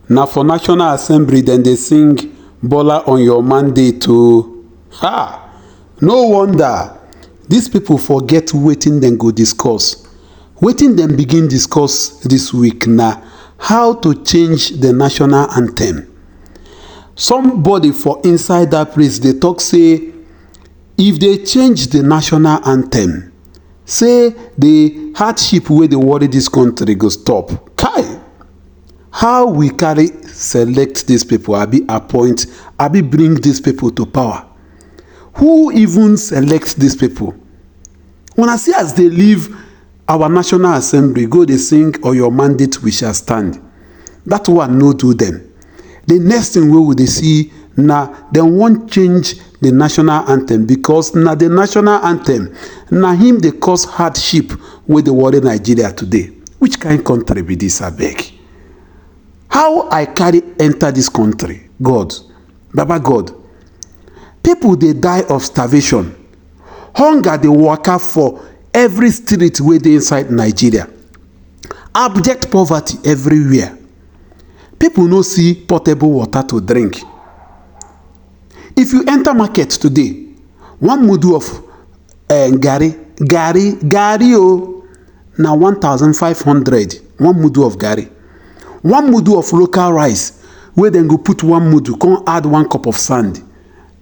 Now for National Assembly, then they sing Bola on your mandate to no wonder these people forget wetin dem go discuss. Wetin dem begin discuss this week na how to change the national anthem. Somebody for inside that place dey talk say if they change the national anthem, say the hardship wey dey worry this country go stop. Kai! How we carry select these people, abi appoint, abi bring these people to power? Who even select these people? Una see as they leave our National Assembly, go dey sing "On your mandate we shall stand." That one no do them. The next thing wey we dey see na dem wan change the national anthem, because na the national anthem na him dey cause hardship wey dey worry Nigeria today. Which kind country be this, abeg? How I carry enter this country? God, Baba God. People dey die of starvation. Hunger dey waka for every street wey dey inside Nigeria. Abject poverty everywhere. People no see portable water to drink. If you enter market today, one mudu of garri na 1,500. One mudu of garri. One mudu of local rice wey dem go put one mudu, come add 1 cup of sand,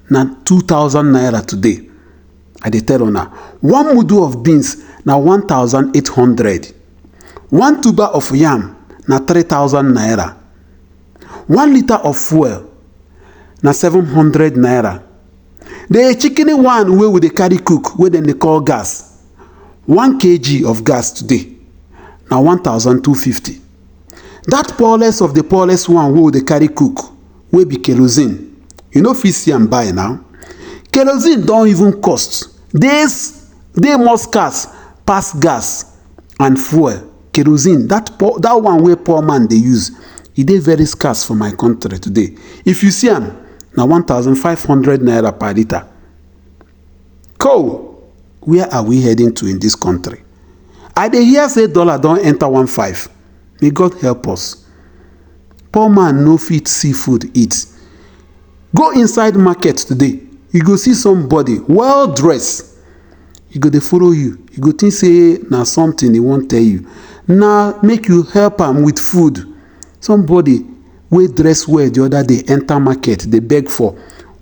na 2,000 naira today. I dey tell una, one mudu of beans na 1,800. One tuber of yam na 3,000 naira. 1 liter of fuel na 700 naira. The chicken one wey we dey carry cook, wey dem dey call gas, 1 kg of gas today na 1,250. That poorest of the poorest one wey we dey carry cook, wey be kerosene, you no fit see am buy now. Kerosene don even cost. Dey more scarce pass gas and fuel. Kerosene, that one wey poor man dey use, e dey very scarce for my country today. If you see am, na 1,500 naira per litre. Cool. Where are we heading to in this country? I dey hear say dollar don enter 1.5. May God help us. Poor man no fit see food eat. Go inside market today, you go see somebody well dressed. He go dey follow you. You go think say na something he wan tell you. Na make you help am with food. Somebody wey dress well the other day enter market, dey beg for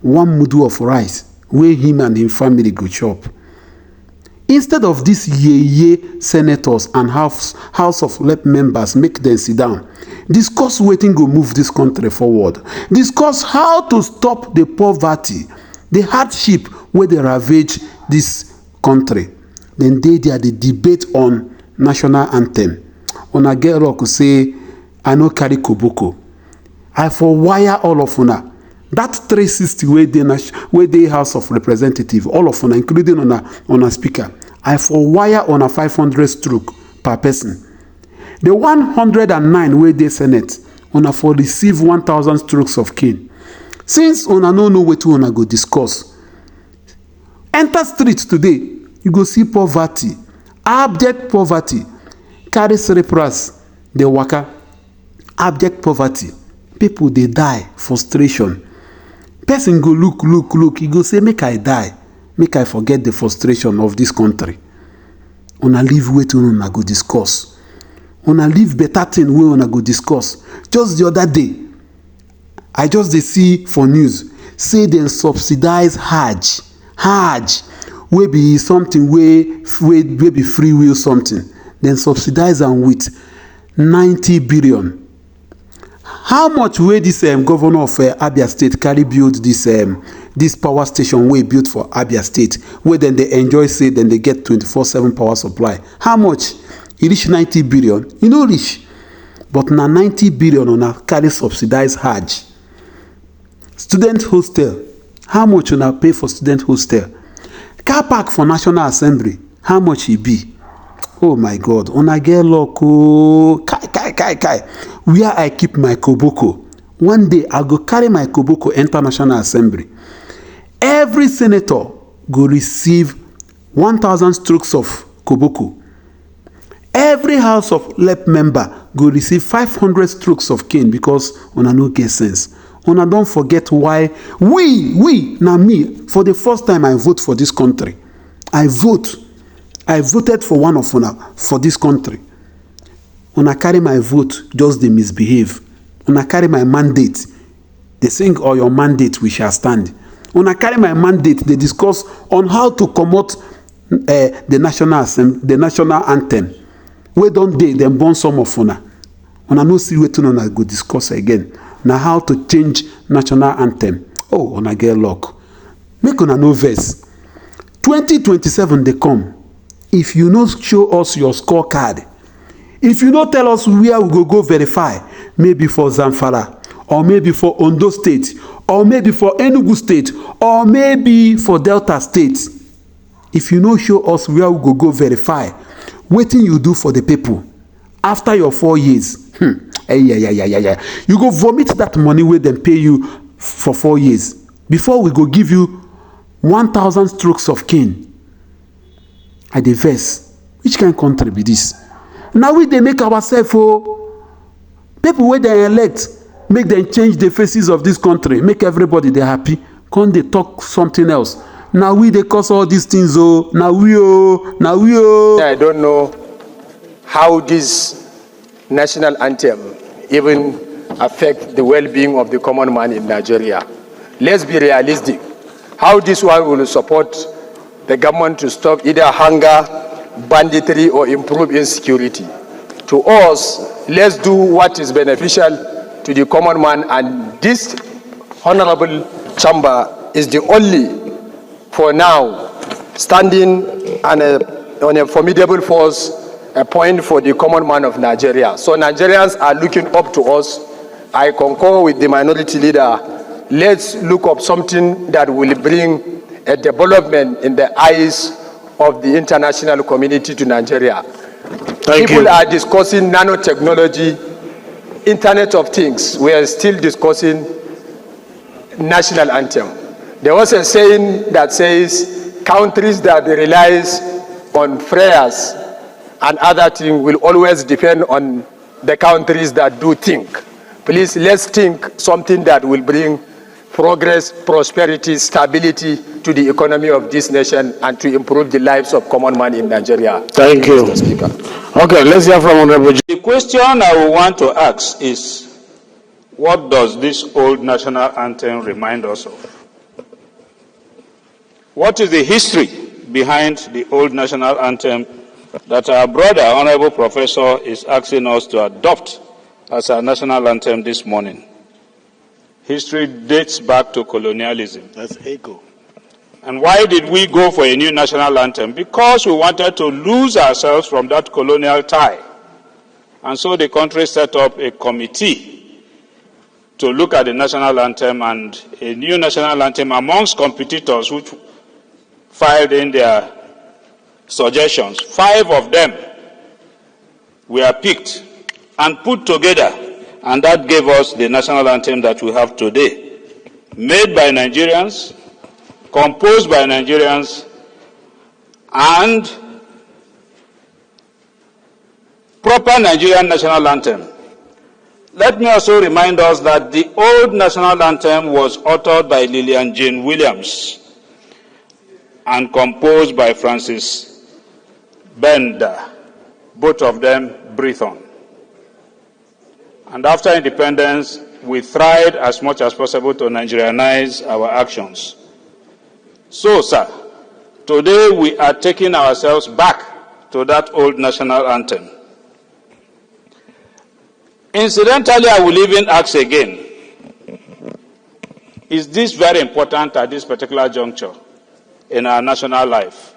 1 mudu of rice wey him and him family go chop. Instead of these yeye senators and house of rep members make them sit down, discuss wetin go move this country forward. Discuss how to stop the poverty, the hardship wey dey ravage this country. Then dey there dey debate on national anthem. Una get luck say I no carry koboko. I for wire all of una. That 360 wey dey House of Representatives, all of una, including una speaker, I for wire on a 500 stroke per person. The 109 wey dey Senate, una for receive 1,000 strokes of cane. Since una no know wetin una go discuss, enter street today, you go see poverty, abject poverty, carry cerebrals dey waka. Abject poverty, people dey die, frustration. Person go look, he go say make I die, make I forget the frustration of this country. Una leave wetin una go discuss. Una leave better thing wey una go discuss. Just the other day, I just dey see for news say dem subsidize Hajj wey be something wey be free will something. Dem subsidize am with 90 billion. How much wey this governor of Abia State carry build this power station wey built for Abia State, wey dem dey enjoy say dem dey get 24/7 power supply? How much? E reach 90 billion? E no reach. But na 90 billion una carry subsidize Hajj. Student hostel, how much una pay for student hostel? Car park for National Assembly, how much e be? Oh my God, una get luck, oh, kai. Where I keep my koboko. One day I go carry my koboko enter National Assembly. Every senator go receive 1,000 strokes of koboko. Every House of Rep member go receive 500 strokes of cane because una no get sense. Una don't forget why we, now me, for the first time I vote for this country. I voted for one of una for this country. Una carry my vote, just they misbehave. Una carry my mandate, they sing, or your mandate we shall stand. Una carry my mandate, they discuss on how to promote the national anthem. We don't dey them burn some of una. Una no see wetin una go discuss again. Now how to change national anthem. Oh, una get luck. Make una no vex. 2027 they come. If you no show us your scorecard, if you no tell us where we go verify, maybe for Zamfara, or maybe for Ondo State, or maybe for Enugu State, or maybe for Delta State, if you no show us where we go verify, wetin you do for the people after your 4 years, you go vomit that money wey dem pay you for 4 years before we go give you 1,000 strokes of cane. I dey vex. Which kind country be this? Now we dey make ourselves people wey dem elect, make them change the faces of this country, make everybody dey happy. Come dey talk something else. Now we dey cause all these things. Now we. I don't know how this national anthem even affect the well-being of the common man in Nigeria. Let's be realistic. How this one will support the government to stop either hunger, banditry, or improve insecurity. To us, let's do what is beneficial to the common man, and this honorable chamber is the only, for now, standing on a formidable force, a point for the common man of Nigeria. So Nigerians are looking up to us. I concur with the minority leader. Let's look up something that will bring a development in the eyes of the international community to Nigeria. People are discussing nanotechnology, Internet of Things. We are still discussing national anthem. There was a saying that says countries that relies on prayers and other things will always depend on the countries that do think. Please, let's think something that will bring progress, prosperity, stability to the economy of this nation and to improve the lives of common man in Nigeria. Thank you, Mr. Speaker. Okay, let's hear from Honorable. The question I will want to ask is, what does this old national anthem remind us of? What is the history behind the old national anthem that our brother, Honorable Professor, is asking us to adopt as our national anthem this morning? History dates back to colonialism. That's echo. And why did we go for a new national anthem? Because we wanted to lose ourselves from that colonial tie. And so the country set up a committee to look at the national anthem, and a new national anthem amongst competitors which filed in their suggestions. 5 of them were picked and put together, and that gave us the national anthem that we have today. Made by Nigerians, composed by Nigerians, and proper Nigerian national anthem. Let me also remind us that the old national anthem was authored by Lillian Jane Williams and composed by Francis Bender, both of them Briton. And after independence, we tried as much as possible to Nigerianize our actions. So, sir, today we are taking ourselves back to that old national anthem. Incidentally, I will even ask again, is this very important at this particular juncture in our national life?